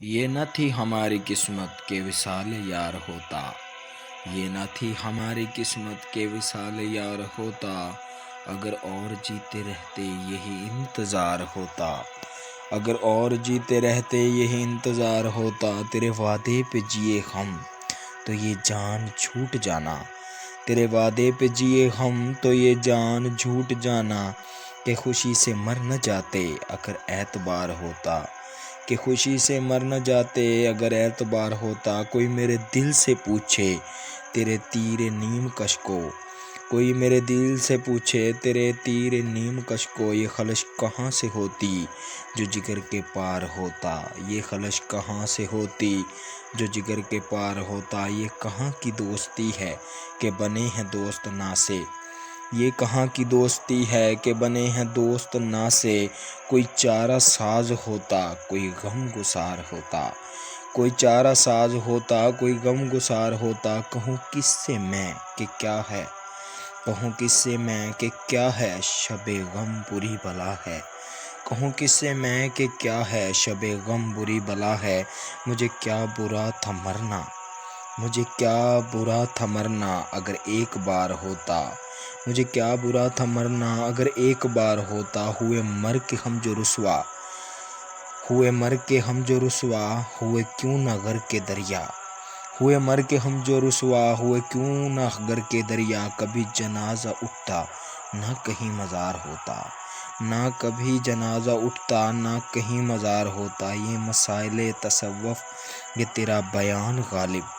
یہ نہ تھی ہماری قسمت کہ وصال یار ہوتا، یہ نہ تھی ہماری قسمت کہ وصال یار ہوتا، اگر اور جیتے رہتے یہی انتظار ہوتا، اگر اور جیتے رہتے یہی انتظار ہوتا، تیرے وعدے پہ جیے ہم تو یہ جان چھوٹ جانا، تیرے وعدے پہ جیے ہم تو یہ جان جھوٹ جانا، کہ خوشی سے مر نہ جاتے اگر اعتبار ہوتا، کہ خوشی سے مر نہ جاتے اگر اعتبار ہوتا، کوئی میرے دل سے پوچھے تیرے تیر نیم کش کو، کوئی میرے دل سے پوچھے تیرے تیر نیم کش کو، یہ خلش کہاں سے ہوتی جو جگر کے پار ہوتا، یہ خلش کہاں سے ہوتی جو جگر کے پار ہوتا، یہ کہاں کی دوستی ہے کہ بنے ہیں دوست نا سے، یہ کہاں کی دوستی ہے کہ بنے ہیں دوست نا سے، کوئی چارہ ساز ہوتا کوئی غم گسار ہوتا، کوئی چارہ ساز ہوتا کوئی غم گسار ہوتا، کہوں کس سے میں کہ کیا ہے، کہوں کس سے میں کہ کیا ہے شب غم بری بلا ہے، کہوں کس سے میں کہ کیا ہے شب غم بری بلا ہے، مجھے کیا برا تھا مرنا، مجھے کیا برا تھا مرنا اگر ایک بار ہوتا، مجھے کیا برا تھا مرنا اگر ایک بار ہوتا، ہوئے مر کے ہم جو رسوا، ہوئے مر کے ہم جو رسوا، ہوئے کیوں نہ غرق کے دریا، ہوئے مر کے ہم جو رسوا، ہوئے کیوں نہ غرق کے دریا، کبھی جنازہ اٹھتا نہ کہیں مزار ہوتا، نہ کبھی جنازہ اٹھتا نہ کہیں مزار ہوتا، یہ مسائل تصوف یہ تیرا بیان غالب،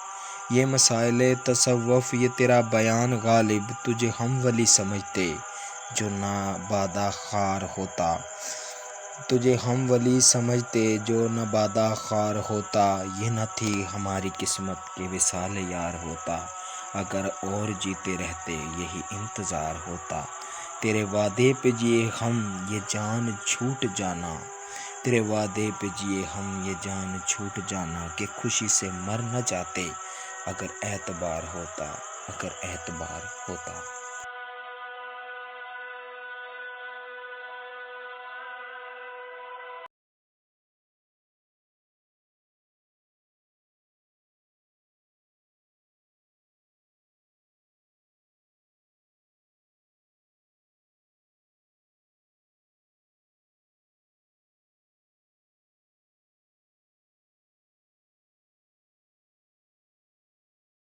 یہ مسائل تصوف یہ تیرا بیان غالب، تجھے ہم ولی سمجھتے جو نابادا خار ہوتا، تجھے ہم ولی سمجھتے جو نابادا خار ہوتا، یہ نہ تھی ہماری قسمت کہ وصال یار ہوتا، اگر اور جیتے رہتے یہی انتظار ہوتا، تیرے وعدے پہ جیے ہم یہ جان جھوٹ جانا، تیرے وعدے پہ جیے ہم یہ جان جھوٹ جانا، کہ خوشی سے مر نہ جاتے اگر اعتبار ہوتا، اگر اعتبار ہوتا۔